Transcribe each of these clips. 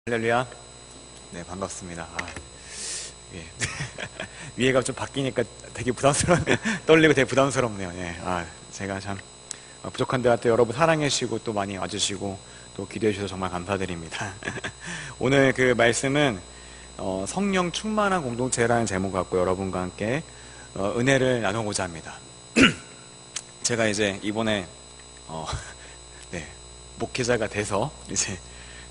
할렐루야. 네, 반갑습니다. 예. 위에가 좀 바뀌니까 되게 떨리고 되게 부담스럽네요. 예. 제가 참 부족한 데한테 여러분 사랑해주시고 또 많이 와주시고 또 기도해주셔서 정말 감사드립니다. 오늘 그 말씀은 성령 충만한 공동체라는 제목 갖고 여러분과 함께 은혜를 나누고자 합니다. 제가 이제 이번에 네, 목회자가 돼서 이제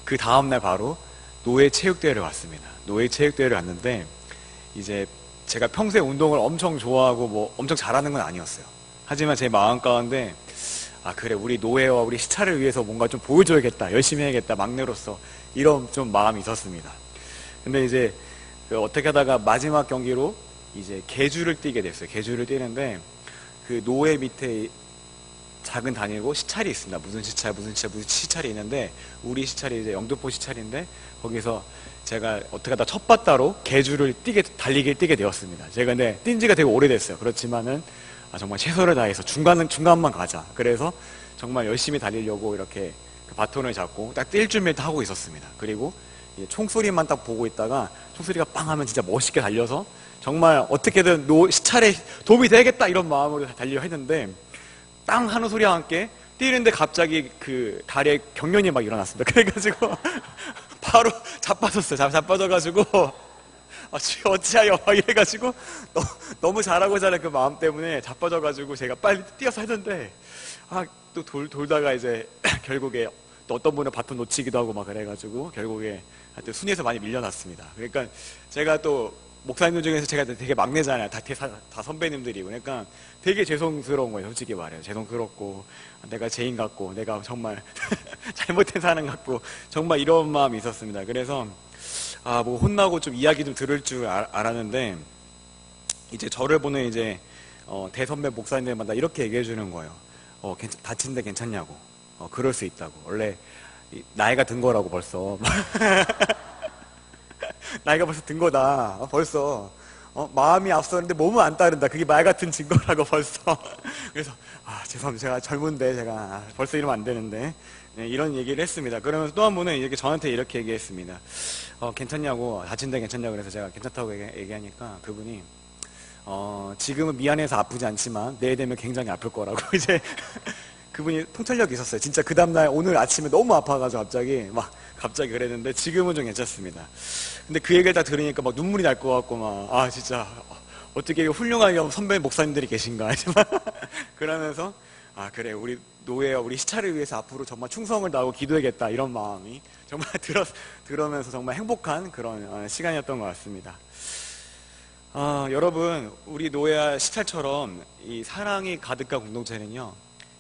그 다음날 바로 노예 체육대회를 갔습니다. 노예 체육대회를 갔는데 이제 제가 평소에 운동을 엄청 좋아하고 뭐 엄청 잘하는 건 아니었어요. 하지만 제 마음 가운데 그래, 우리 노예와 우리 시차를 위해서 뭔가 좀 보여줘야겠다, 열심히 해야겠다, 막내로서 이런 좀 마음이 있었습니다. 근데 이제 어떻게 하다가 마지막 경기로 이제 계주를 뛰게 됐어요. 계주를 뛰는데 그 노예 밑에 작은 단위고 시찰이 있습니다. 무슨 시찰이 있는데 우리 시찰이 이제 영등포 시찰인데 거기서 제가 어떻게 하다 첫 바다로 계주를 달리기를 뛰게 되었습니다. 제가 근데 뛴 지가 되게 오래됐어요. 그렇지만은 정말 최선을 다해서 중간만 가자. 그래서 정말 열심히 달리려고 이렇게 그 바톤을 잡고 딱 뛸 준비를 하고 있었습니다. 그리고 총소리만 딱 보고 있다가 총소리가 빵 하면 진짜 멋있게 달려서 정말 어떻게든 시찰에 도움이 되겠다 이런 마음으로 달리려 했는데 땅 하는 소리와 함께 뛰는데 갑자기 그 다리에 경련이 막 일어났습니다. 그래가지고 바로 자빠졌어요. 자빠져가지고 지금 어찌하여 막 이래가지고 너무 잘하고자 하는 그 마음 때문에 자빠져가지고 제가 빨리 뛰어서 했는데 또 돌다가 이제 결국에 또 어떤 분은 바톤 놓치기도 하고 막 그래가지고 결국에 하여튼 순위에서 많이 밀려났습니다. 그러니까 제가 또 목사님들 중에서 제가 되게 막내잖아요. 다 선배님들이고. 그러니까 되게 죄송스러운 거예요. 솔직히 말해요. 죄송스럽고, 내가 죄인 같고, 내가 정말 잘못된 사람 같고, 정말 이런 마음이 있었습니다. 그래서, 뭐 혼나고 좀 이야기 좀 들을 줄 알았는데, 이제 저를 보는 이제, 대선배 목사님들마다 이렇게 얘기해 주는 거예요. 다친데 괜찮냐고. 그럴 수 있다고. 원래, 나이가 든 거라고 벌써. 나이가 벌써 든 거다. 벌써 마음이 앞서는데 몸은 안 따른다. 그게 말 같은 증거라고 벌써. 그래서 죄송합니다. 제가 젊은데 제가 벌써 이러면 안 되는데 이런 얘기를 했습니다. 그러면서 또 한 분은 이렇게 저한테 이렇게 얘기했습니다. 괜찮냐고, 다친데 괜찮냐고. 그래서 제가 괜찮다고 얘기하니까 그분이 지금은 미안해서 아프지 않지만 내일 되면 굉장히 아플 거라고. 이제 그분이 통찰력이 있었어요. 진짜 그 다음날 오늘 아침에 너무 아파가지고 갑자기 그랬는데 지금은 좀 괜찮습니다. 근데 그 얘기를 다 들으니까 막 눈물이 날 것 같고 진짜 어떻게 훌륭한 선배 목사님들이 계신가. 그러면서 그래, 우리 노예와 우리 시차를 위해서 앞으로 정말 충성을 다하고 기도해야겠다 이런 마음이 정말 들으면서 정말 행복한 그런 시간이었던 것 같습니다. 여러분, 우리 노예와 시찰처럼 이 사랑이 가득한 공동체는요,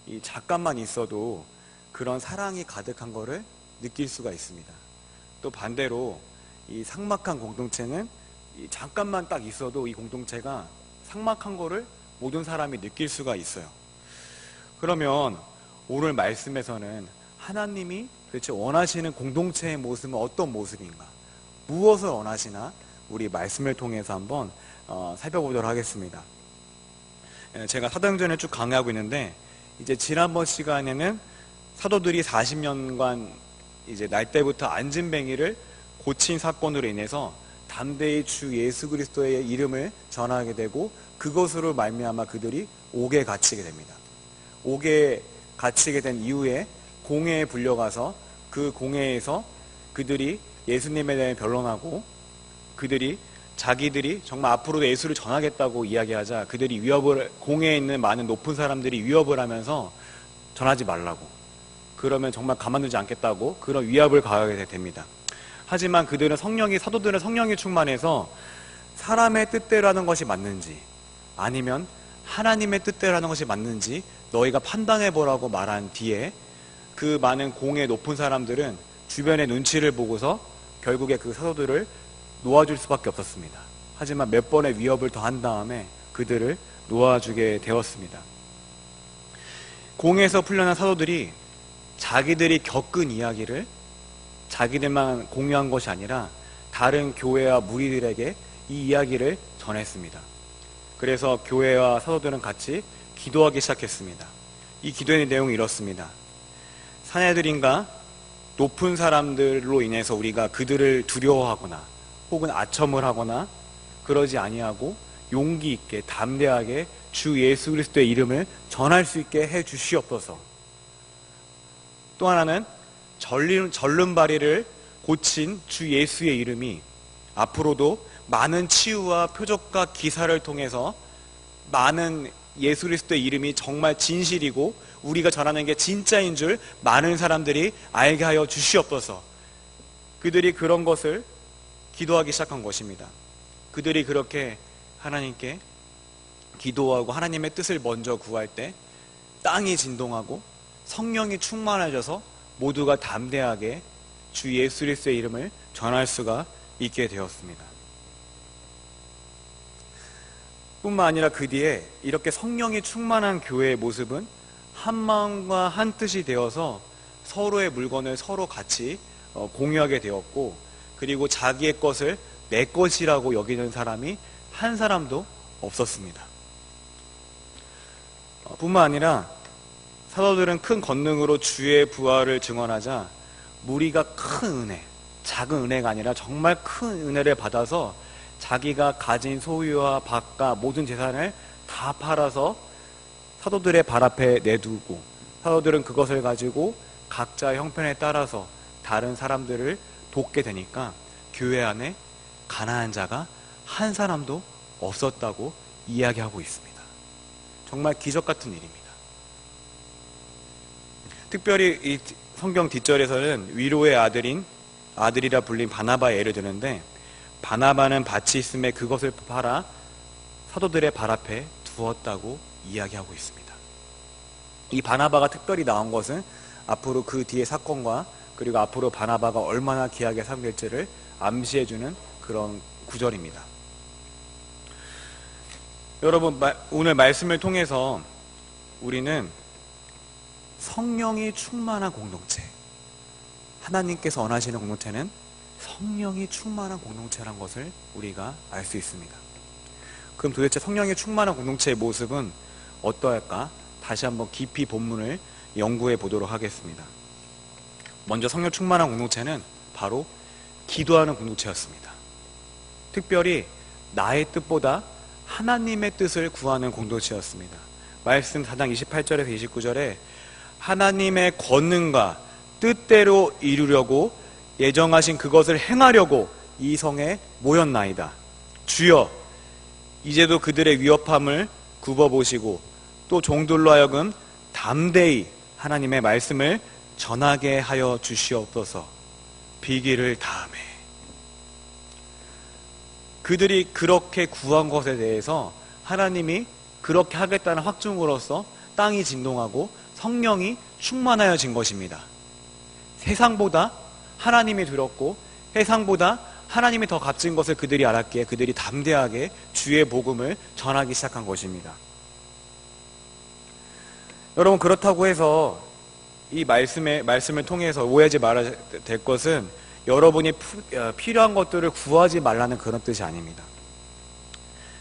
이 잠깐만 있어도 그런 사랑이 가득한 거를 느낄 수가 있습니다. 또 반대로 이 삭막한 공동체는 이 잠깐만 딱 있어도 이 공동체가 삭막한 거를 모든 사람이 느낄 수가 있어요. 그러면 오늘 말씀에서는 하나님이 도대체 원하시는 공동체의 모습은 어떤 모습인가? 무엇을 원하시나? 우리 말씀을 통해서 한번 살펴보도록 하겠습니다. 제가 사도행전을 쭉 강의하고 있는데 이제 지난번 시간에는 사도들이 40년간 이제 날 때부터 안진뱅이를 고친 사건으로 인해서 담대히 주 예수 그리스도의 이름을 전하게 되고 그것으로 말미암아 그들이 옥에 갇히게 됩니다. 옥에 갇히게 된 이후에 공회에 불려가서 그 공회에서 그들이 예수님에 대해 변론하고 그들이 자기들이 정말 앞으로도 예수를 전하겠다고 이야기하자 그들이 공회에 있는 많은 높은 사람들이 위협을 하면서 전하지 말라고, 그러면 정말 가만두지 않겠다고 그런 위협을 가하게 됩니다. 하지만 사도들은 성령이 충만해서 사람의 뜻대로 하는 것이 맞는지 아니면 하나님의 뜻대로 하는 것이 맞는지 너희가 판단해보라고 말한 뒤에 그 많은 공회 높은 사람들은 주변의 눈치를 보고서 결국에 그 사도들을 놓아줄 수밖에 없었습니다. 하지만 몇 번의 위협을 더한 다음에 그들을 놓아주게 되었습니다. 공에서 풀려난 사도들이 자기들이 겪은 이야기를 자기들만 공유한 것이 아니라 다른 교회와 무리들에게 이 이야기를 전했습니다. 그래서 교회와 사도들은 같이 기도하기 시작했습니다. 이 기도의 내용이 이렇습니다. 사내들인가 높은 사람들로 인해서 우리가 그들을 두려워하거나 혹은 아첨을 하거나 그러지 아니하고 용기 있게 담대하게 주 예수 그리스도의 이름을 전할 수 있게 해 주시옵소서. 또 하나는 절름발이를 고친 주 예수의 이름이 앞으로도 많은 치유와 표적과 기사를 통해서 많은 예수 그리스도의 이름이 정말 진실이고 우리가 전하는 게 진짜인 줄 많은 사람들이 알게 하여 주시옵소서. 그들이 그런 것을 기도하기 시작한 것입니다. 그들이 그렇게 하나님께 기도하고 하나님의 뜻을 먼저 구할 때 땅이 진동하고 성령이 충만해져서 모두가 담대하게 주 예수 그리스도의 이름을 전할 수가 있게 되었습니다. 뿐만 아니라 그 뒤에 이렇게 성령이 충만한 교회의 모습은 한 마음과 한 뜻이 되어서 서로의 물건을 서로 같이 공유하게 되었고, 그리고 자기의 것을 내 것이라고 여기는 사람이 한 사람도 없었습니다. 뿐만 아니라 사도들은 큰 권능으로 주의 부활을 증언하자 무리가 큰 은혜, 작은 은혜가 아니라 정말 큰 은혜를 받아서 자기가 가진 소유와 밭과 모든 재산을 다 팔아서 사도들의 발 앞에 내두고, 사도들은 그것을 가지고 각자의 형편에 따라서 다른 사람들을 돕게 되니까 교회 안에 가난한 자가 한 사람도 없었다고 이야기하고 있습니다. 정말 기적 같은 일입니다. 특별히 이 성경 뒷절에서는 위로의 아들이라 불린 바나바의 예를 드는데, 바나바는 밭이 있음에 그것을 팔아 사도들의 발 앞에 두었다고 이야기하고 있습니다. 이 바나바가 특별히 나온 것은 앞으로 그 뒤의 사건과 그리고 앞으로 바나바가 얼마나 귀하게 삼길지를 암시해주는 그런 구절입니다. 여러분, 오늘 말씀을 통해서 우리는 성령이 충만한 공동체, 하나님께서 원하시는 공동체는 성령이 충만한 공동체라는 것을 우리가 알 수 있습니다. 그럼 도대체 성령이 충만한 공동체의 모습은 어떠할까? 다시 한번 깊이 본문을 연구해 보도록 하겠습니다. 먼저 성령 충만한 공동체는 바로 기도하는 공동체였습니다. 특별히 나의 뜻보다 하나님의 뜻을 구하는 공동체였습니다. 말씀 4장 28절에서 29절에 하나님의 권능과 뜻대로 이루려고 예정하신 그것을 행하려고 이 성에 모였나이다. 주여, 이제도 그들의 위협함을 굽어보시고 또 종들로 하여금 담대히 하나님의 말씀을 전하게 하여 주시옵소서. 비기를 다음에 그들이 그렇게 구한 것에 대해서 하나님이 그렇게 하겠다는 확증으로서 땅이 진동하고 성령이 충만하여진 것입니다. 세상보다 하나님이 두렵고 세상보다 하나님이 더 값진 것을 그들이 알았기에 그들이 담대하게 주의 복음을 전하기 시작한 것입니다. 여러분, 그렇다고 해서 이 말씀을 통해서 오해하지 말아야 될 것은 여러분이 필요한 것들을 구하지 말라는 그런 뜻이 아닙니다.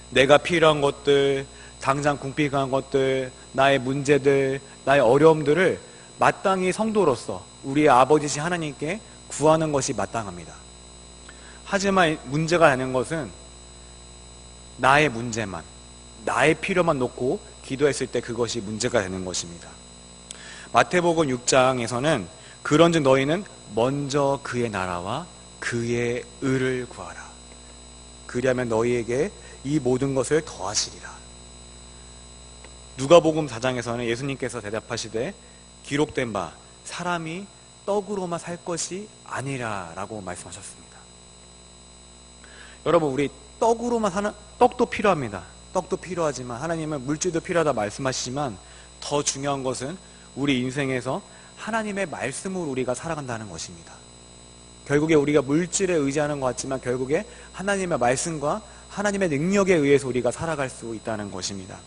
내가 필요한 것들, 당장 궁핍한 것들, 나의 문제들, 나의 어려움들을 마땅히 성도로서 우리의 아버지신 하나님께 구하는 것이 마땅합니다. 하지만 문제가 되는 것은 나의 문제만, 나의 필요만 놓고 기도했을 때 그것이 문제가 되는 것입니다. 마태복음 6장에서는 그런즉 너희는 먼저 그의 나라와 그의 의를 구하라. 그리하면 너희에게 이 모든 것을 더하시리라. 누가복음 4장에서는 예수님께서 대답하시되 기록된 바 사람이 떡으로만 살 것이 아니라 라고 말씀하셨습니다. 여러분, 우리 떡으로만 사는, 떡도 필요합니다. 떡도 필요하지만 하나님은 물질도 필요하다 말씀하시지만 더 중요한 것은 우리 인생에서 하나님의 말씀으로 우리가 살아간다는 것입니다. 결국에 우리가 물질에 의지하는 것 같지만 결국에 하나님의 말씀과 하나님의 능력에 의해서 우리가 살아갈 수 있다는 것입니다.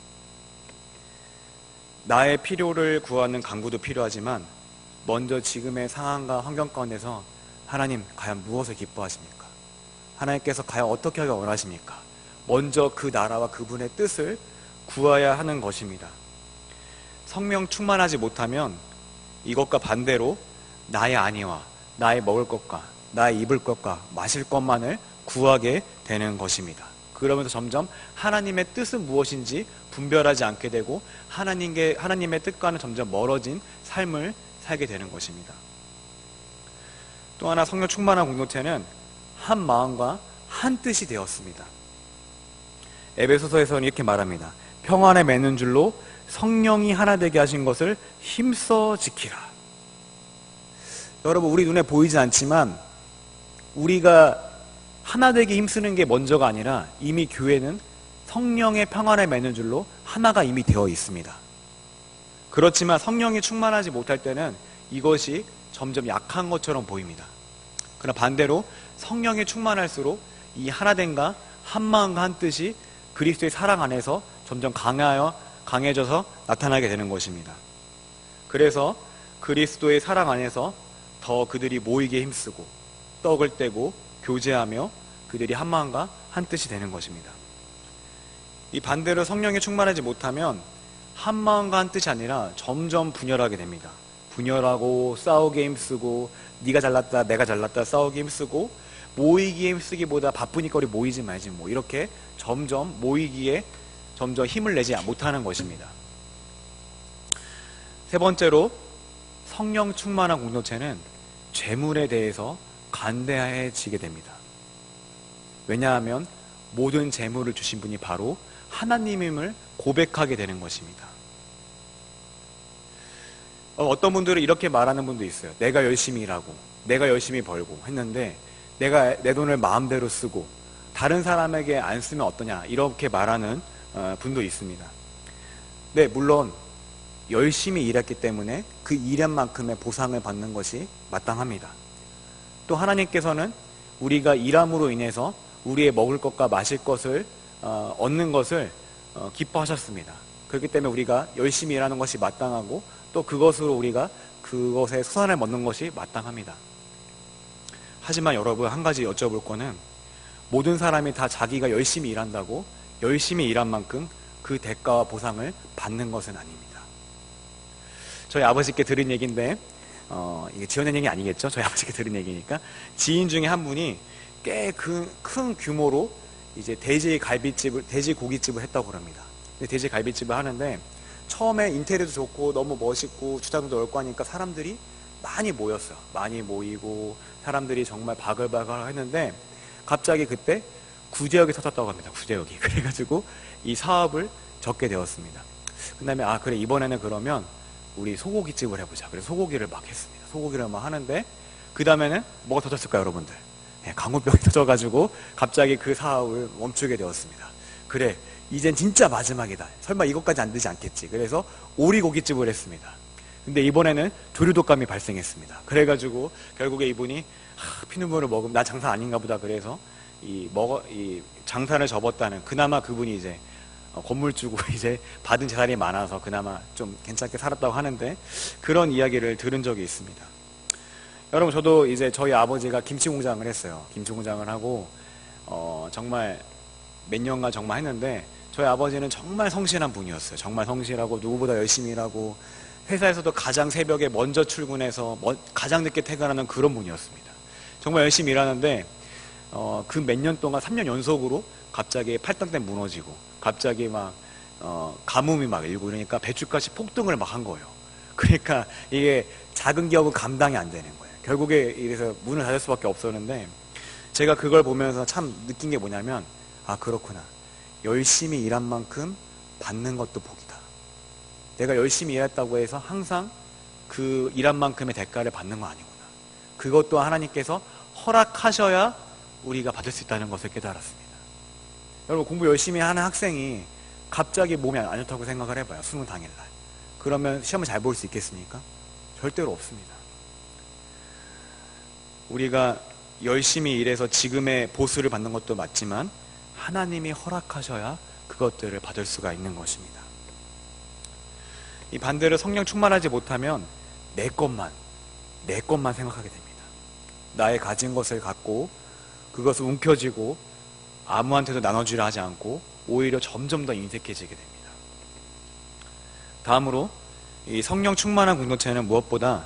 나의 필요를 구하는 간구도 필요하지만 먼저 지금의 상황과 환경 가운데서 하나님 과연 무엇을 기뻐하십니까? 하나님께서 과연 어떻게 하길 원하십니까? 먼저 그 나라와 그분의 뜻을 구해야 하는 것입니다. 성령 충만하지 못하면 이것과 반대로 나의 안위와 나의 먹을 것과 나의 입을 것과 마실 것만을 구하게 되는 것입니다. 그러면서 점점 하나님의 뜻은 무엇인지 분별하지 않게 되고 하나님의 뜻과는 점점 멀어진 삶을 살게 되는 것입니다. 또 하나 성령 충만한 공동체는 한 마음과 한 뜻이 되었습니다. 에베소서에서는 이렇게 말합니다. 평안에 맺는 줄로 성령이 하나 되게 하신 것을 힘써 지키라. 여러분, 우리 눈에 보이지 않지만 우리가 하나 되게 힘쓰는 게 먼저가 아니라 이미 교회는 성령의 평안에 맺는 줄로 하나가 이미 되어 있습니다. 그렇지만 성령이 충만하지 못할 때는 이것이 점점 약한 것처럼 보입니다. 그러나 반대로 성령이 충만할수록 이 하나됨과 한 마음과 한 뜻이 그리스도의 사랑 안에서 점점 강해져서 나타나게 되는 것입니다. 그래서 그리스도의 사랑 안에서 더 그들이 모이게 힘쓰고 떡을 떼고 교제하며 그들이 한 마음과 한 뜻이 되는 것입니다. 이 반대로 성령이 충만하지 못하면 한 마음과 한 뜻이 아니라 점점 분열하게 됩니다. 분열하고 싸우게 힘쓰고 네가 잘났다 내가 잘났다 싸우게 힘쓰고 모이기에 힘쓰기보다 바쁘니까 우리 모이지 말지 뭐 이렇게 점점 모이기에 점점 힘을 내지 못하는 것입니다. 세 번째로 성령 충만한 공동체는 재물에 대해서 간대해지게 됩니다. 왜냐하면 모든 재물을 주신 분이 바로 하나님임을 고백하게 되는 것입니다. 어떤 분들은 이렇게 말하는 분도 있어요. 내가 열심히 일하고 내가 열심히 벌고 했는데 내가 내 돈을 마음대로 쓰고 다른 사람에게 안 쓰면 어떠냐 이렇게 말하는 분도 있습니다. 네, 물론 열심히 일했기 때문에 그 일한 만큼의 보상을 받는 것이 마땅합니다. 또 하나님께서는 우리가 일함으로 인해서 우리의 먹을 것과 마실 것을 얻는 것을 기뻐하셨습니다. 그렇기 때문에 우리가 열심히 일하는 것이 마땅하고 또 그것으로 우리가 그것에 수산을 먹는 것이 마땅합니다. 하지만 여러분, 한 가지 여쭤볼 거는 모든 사람이 다 자기가 열심히 일한다고 열심히 일한 만큼 그 대가와 보상을 받는 것은 아닙니다. 저희 아버지께 들은 얘기인데 이게 지어낸 얘기 아니겠죠? 저희 아버지께 들은 얘기니까 지인 중에 한 분이 꽤 큰 규모로 이제 돼지 고깃집을 했다고 합니다. 돼지 갈비집을 하는데 처음에 인테리어도 좋고 너무 멋있고 주차장도 넓고 하니까 사람들이 많이 모였어요. 많이 모이고 사람들이 정말 바글바글 했는데 갑자기 그때 구제역이 터졌다고 합니다. 구제역이. 그래가지고 이 사업을 접게 되었습니다. 그 다음에 그래 이번에는 그러면 우리 소고기집을 해보자. 그래서 소고기를 막 했습니다. 소고기를 막 하는데 그 다음에는 뭐가 터졌을까요, 여러분들? 네, 강우병이 터져가지고 갑자기 그 사업을 멈추게 되었습니다. 그래, 이젠 진짜 마지막이다. 설마 이것까지 안 되지 않겠지. 그래서 오리고기집을 했습니다. 근데 이번에는 조류독감이 발생했습니다. 그래가지고 결국에 이분이 피눈물을 먹으면 나 장사 아닌가 보다. 그래서 이 장사를 접었다는, 그나마 그분이 이제 건물주고 이제 받은 재산이 많아서 그나마 좀 괜찮게 살았다고 하는데 그런 이야기를 들은 적이 있습니다. 여러분, 저도 이제 저희 아버지가 김치 공장을 했어요. 김치 공장을 하고 정말 몇 년간 정말 했는데 저희 아버지는 정말 성실한 분이었어요. 정말 성실하고 누구보다 열심히 일하고 회사에서도 가장 새벽에 먼저 출근해서 가장 늦게 퇴근하는 그런 분이었습니다. 정말 열심히 일하는데 그 몇 년 동안 3년 연속으로 갑자기 팔당댐 무너지고 갑자기 막 가뭄이 막 일고 그러니까 배추값이 폭등을 막 한 거예요. 그러니까 이게 작은 기업은 감당이 안 되는 거예요. 결국에 이래서 문을 닫을 수밖에 없었는데 제가 그걸 보면서 참 느낀 게 뭐냐면 그렇구나. 열심히 일한 만큼 받는 것도 복이다. 내가 열심히 일했다고 해서 항상 그 일한 만큼의 대가를 받는 거 아니구나. 그것도 하나님께서 허락하셔야 우리가 받을 수 있다는 것을 깨달았습니다. 여러분, 공부 열심히 하는 학생이 갑자기 몸이 안 좋다고 생각을 해봐요. 수능 당일날. 그러면 시험을 잘 볼 수 있겠습니까? 절대로 없습니다. 우리가 열심히 일해서 지금의 보수를 받는 것도 맞지만 하나님이 허락하셔야 그것들을 받을 수가 있는 것입니다. 이 반대로 성령 충만하지 못하면 내 것만 생각하게 됩니다. 나의 가진 것을 갖고 그것을 움켜쥐고 아무한테도 나눠주려 하지 않고 오히려 점점 더 인색해지게 됩니다. 다음으로 이 성령 충만한 공동체는 무엇보다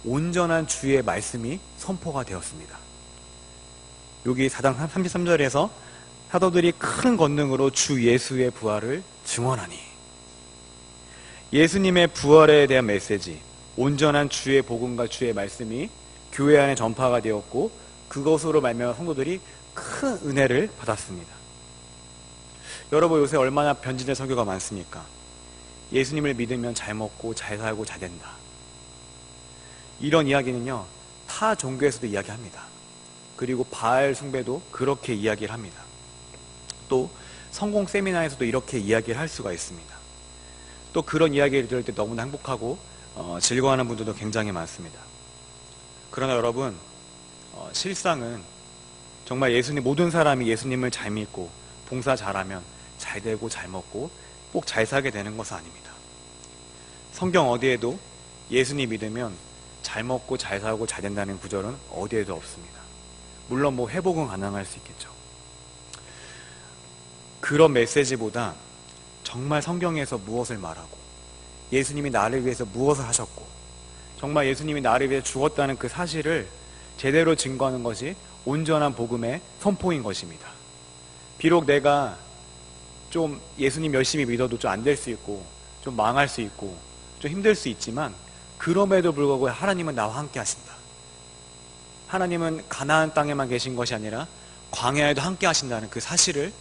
온전한 주의 말씀이 선포가 되었습니다. 여기 4장 33절에서 사도들이 큰 권능으로 주 예수의 부활을 증언하니, 예수님의 부활에 대한 메시지, 온전한 주의 복음과 주의 말씀이 교회 안에 전파가 되었고 그것으로 말미암아 성도들이 큰 은혜를 받았습니다. 여러분, 요새 얼마나 변질된 설교가 많습니까? 예수님을 믿으면 잘 먹고 잘 살고 잘 된다. 이런 이야기는요, 타 종교에서도 이야기합니다. 그리고 바알 숭배도 그렇게 이야기를 합니다. 또 성공 세미나에서도 이렇게 이야기를 할 수가 있습니다. 또 그런 이야기를 들을 때 너무나 행복하고 즐거워하는 분들도 굉장히 많습니다. 그러나 여러분, 실상은 정말 모든 사람이 예수님을 잘 믿고 봉사 잘하면 잘 되고 잘 먹고 꼭 잘 살게 되는 것은 아닙니다. 성경 어디에도 예수님 믿으면 잘 먹고 잘 살고 잘 된다는 구절은 어디에도 없습니다. 물론 회복은 가능할 수 있겠죠. 그런 메시지보다 정말 성경에서 무엇을 말하고 예수님이 나를 위해서 무엇을 하셨고 정말 예수님이 나를 위해 죽었다는 그 사실을 제대로 증거하는 것이 온전한 복음의 선포인 것입니다. 비록 내가 좀 예수님 열심히 믿어도 좀 안 될 수 있고 좀 망할 수 있고 좀 힘들 수 있지만 그럼에도 불구하고 하나님은 나와 함께 하신다. 하나님은 가나안 땅에만 계신 것이 아니라 광야에도 함께 하신다는 그 사실을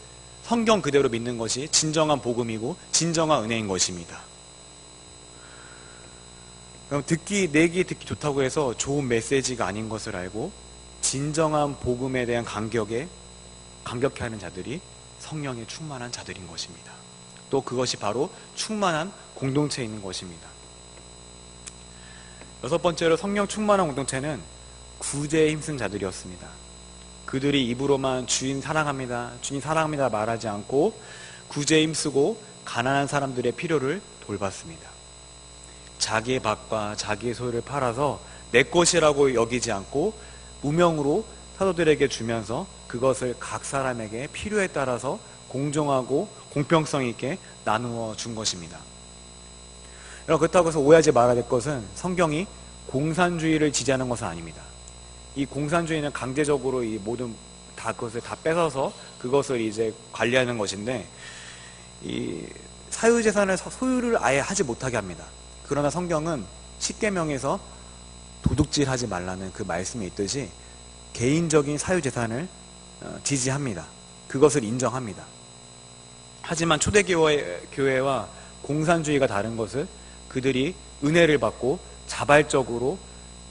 성경 그대로 믿는 것이 진정한 복음이고 진정한 은혜인 것입니다. 그럼 내기 듣기 좋다고 해서 좋은 메시지가 아닌 것을 알고 진정한 복음에 대한 감격해하는 자들이 성령에 충만한 자들인 것입니다. 또 그것이 바로 충만한 공동체에 있는 것입니다. 여섯 번째로 성령 충만한 공동체는 구제에 힘쓴 자들이었습니다. 그들이 입으로만 주인 사랑합니다, 주인 사랑합니다 말하지 않고 구제에 힘쓰고 가난한 사람들의 필요를 돌봤습니다. 자기의 밭과 자기의 소유를 팔아서 내 것이라고 여기지 않고 무명으로 사도들에게 주면서 그것을 각 사람에게 필요에 따라서 공정하고 공평성 있게 나누어 준 것입니다. 여러분, 그렇다고 해서 오해하지 말아야 될 것은 성경이 공산주의를 지지하는 것은 아닙니다. 이 공산주의는 강제적으로 이 모든 그것을 다 뺏어서 그것을 이제 관리하는 것인데, 이 사유재산을 소유를 아예 하지 못하게 합니다. 그러나 성경은 십계명에서 도둑질하지 말라는 그 말씀이 있듯이 개인적인 사유재산을 지지합니다. 그것을 인정합니다. 하지만 초대교회와 공산주의가 다른 것은 그들이 은혜를 받고 자발적으로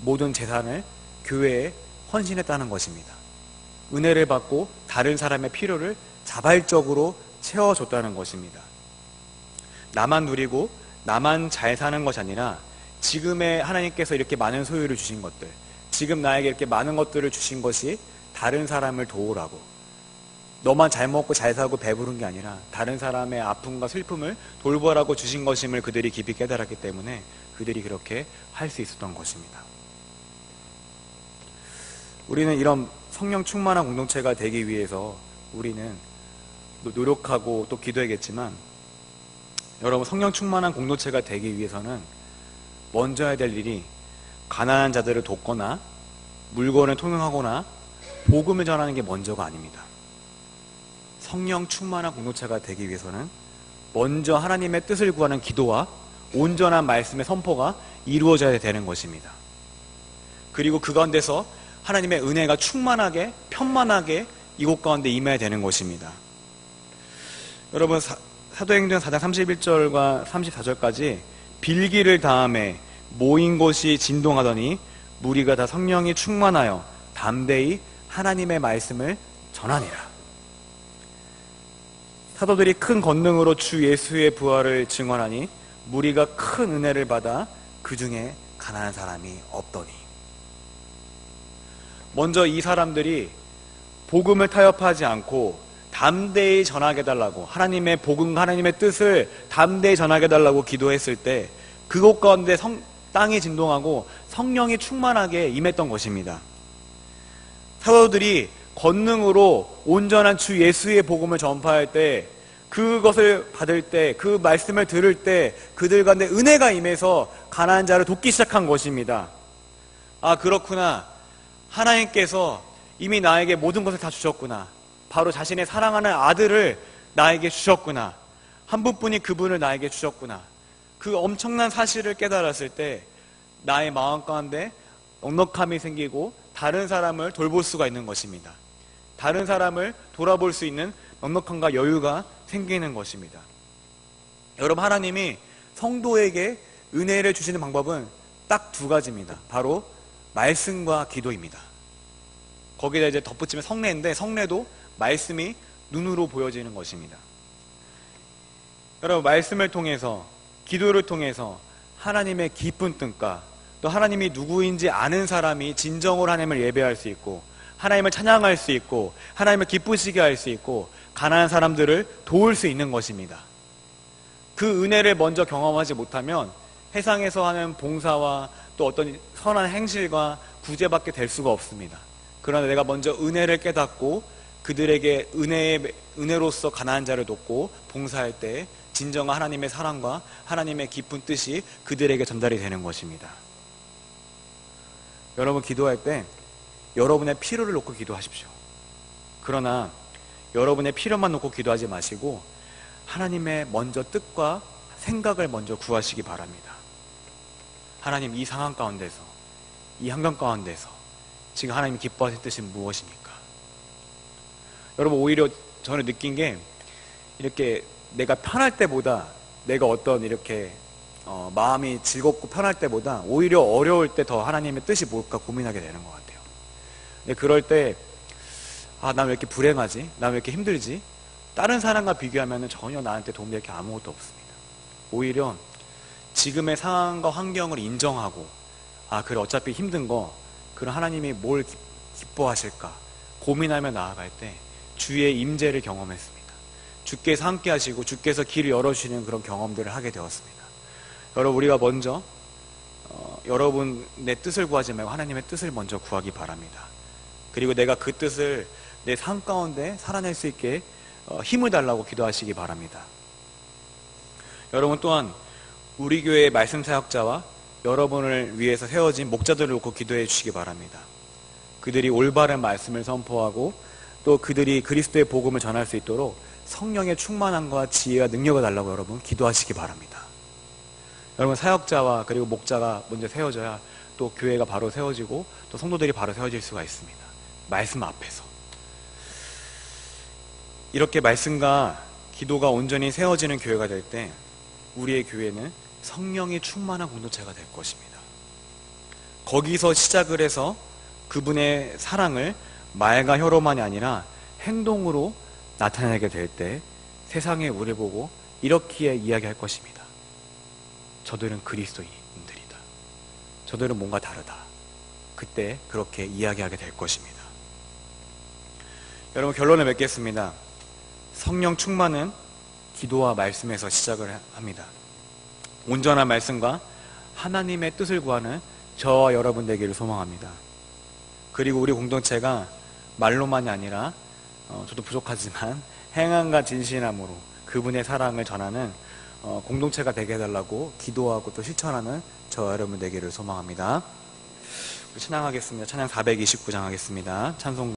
모든 재산을 교회에 헌신했다는 것입니다. 은혜를 받고 다른 사람의 필요를 자발적으로 채워줬다는 것입니다. 나만 누리고 나만 잘 사는 것이 아니라 지금의 하나님께서 이렇게 많은 소유를 주신 것들, 지금 나에게 이렇게 많은 것들을 주신 것이 다른 사람을 도우라고, 너만 잘 먹고 잘 살고 배부른 게 아니라 다른 사람의 아픔과 슬픔을 돌보라고 주신 것임을 그들이 깊이 깨달았기 때문에 그들이 그렇게 할 수 있었던 것입니다. 우리는 이런 성령 충만한 공동체가 되기 위해서 우리는 노력하고 또 기도해야겠지만, 여러분, 성령 충만한 공동체가 되기 위해서는 먼저 해야 될 일이 가난한 자들을 돕거나 물건을 통용하거나 복음을 전하는 게 먼저가 아닙니다. 성령 충만한 공동체가 되기 위해서는 먼저 하나님의 뜻을 구하는 기도와 온전한 말씀의 선포가 이루어져야 되는 것입니다. 그리고 그 가운데서 하나님의 은혜가 충만하게 편만하게 이곳 가운데 임해야 되는 것입니다. 여러분, 사도행전 4장 31절과 34절까지 빌기를 다음에 모인 곳이 진동하더니 무리가 다 성령이 충만하여 담대히 하나님의 말씀을 전하니라. 사도들이 큰 권능으로 주 예수의 부활을 증언하니 무리가 큰 은혜를 받아 그 중에 가난한 사람이 없더니. 먼저 이 사람들이 복음을 타협하지 않고 담대히 전하게 해달라고, 하나님의 복음과 하나님의 뜻을 담대히 전하게 해달라고 기도했을 때 그곳 가운데 땅이 진동하고 성령이 충만하게 임했던 것입니다. 사도들이 권능으로 온전한 주 예수의 복음을 전파할 때, 그것을 받을 때, 그 말씀을 들을 때 그들 가운데 은혜가 임해서 가난한 자를 돕기 시작한 것입니다. 아, 그렇구나. 하나님께서 이미 나에게 모든 것을 다 주셨구나. 바로 자신의 사랑하는 아들을 나에게 주셨구나. 한 분뿐이 그분을 나에게 주셨구나. 그 엄청난 사실을 깨달았을 때 나의 마음 가운데 넉넉함이 생기고 다른 사람을 돌볼 수가 있는 것입니다. 다른 사람을 돌아볼 수 있는 넉넉함과 여유가 생기는 것입니다. 여러분, 하나님이 성도에게 은혜를 주시는 방법은 딱 두 가지입니다. 바로 말씀과 기도입니다. 거기다 이제 덧붙이면 성례인데, 성례도 말씀이 눈으로 보여지는 것입니다. 여러분, 말씀을 통해서, 기도를 통해서 하나님의 깊은 뜻과 또 하나님이 누구인지 아는 사람이 진정으로 하나님을 예배할 수 있고, 하나님을 찬양할 수 있고, 하나님을 기쁘시게 할 수 있고, 가난한 사람들을 도울 수 있는 것입니다. 그 은혜를 먼저 경험하지 못하면 세상에서 하는 봉사와 또 어떤 선한 행실과 구제받게 될 수가 없습니다. 그러나 내가 먼저 은혜를 깨닫고 그들에게 은혜로서 가난한 자를 돕고 봉사할 때 진정한 하나님의 사랑과 하나님의 깊은 뜻이 그들에게 전달이 되는 것입니다. 여러분, 기도할 때 여러분의 필요를 놓고 기도하십시오. 그러나 여러분의 필요만 놓고 기도하지 마시고 하나님의 먼저 뜻과 생각을 먼저 구하시기 바랍니다. 하나님, 이 상황 가운데서, 이 환경 가운데서 지금 하나님이 기뻐하실 뜻이 무엇입니까? 여러분, 오히려 저는 느낀 게 이렇게 내가 편할 때보다, 내가 어떤 이렇게 마음이 즐겁고 편할 때보다 오히려 어려울 때 더 하나님의 뜻이 뭘까 고민하게 되는 것 같아요. 근데 그럴 때 아, 난 왜 이렇게 불행하지? 난 왜 이렇게 힘들지? 다른 사람과 비교하면 전혀 나한테 도움이 될 게 아무것도 없습니다. 오히려 지금의 상황과 환경을 인정하고, 아, 그래, 어차피 힘든 거, 그럼 하나님이 뭘 기뻐하실까 고민하며 나아갈 때 주의 임재를 경험했습니다. 주께서 함께 하시고 주께서 길을 열어주시는 그런 경험들을 하게 되었습니다. 여러분, 우리가 먼저 여러분의 뜻을 구하지 말고 하나님의 뜻을 먼저 구하기 바랍니다. 그리고 내가 그 뜻을 내 삶 가운데 살아낼 수 있게 힘을 달라고 기도하시기 바랍니다. 여러분, 또한 우리 교회의 말씀 사역자와 여러분을 위해서 세워진 목자들을 놓고 기도해 주시기 바랍니다. 그들이 올바른 말씀을 선포하고 또 그들이 그리스도의 복음을 전할 수 있도록 성령의 충만함과 지혜와 능력을 달라고 여러분 기도하시기 바랍니다. 여러분, 사역자와 그리고 목자가 먼저 세워져야 또 교회가 바로 세워지고 또 성도들이 바로 세워질 수가 있습니다. 말씀 앞에서. 이렇게 말씀과 기도가 온전히 세워지는 교회가 될 때 우리의 교회는 성령이 충만한 공동체가 될 것입니다. 거기서 시작을 해서 그분의 사랑을 말과 혀로만이 아니라 행동으로 나타내게 될 때 세상에 우리를 보고 이렇게 이야기할 것입니다. 저들은 그리스도인들이다. 저들은 뭔가 다르다. 그때 그렇게 이야기하게 될 것입니다. 여러분, 결론을 맺겠습니다. 성령 충만은 기도와 말씀에서 시작을 합니다. 온전한 말씀과 하나님의 뜻을 구하는 저와 여러분 되기를 소망합니다. 그리고 우리 공동체가 말로만이 아니라 저도 부족하지만 행함과 진실함으로 그분의 사랑을 전하는 공동체가 되게 해달라고 기도하고 또 실천하는 저와 여러분 되기를 소망합니다. 찬양하겠습니다. 찬양 429장 하겠습니다. 찬송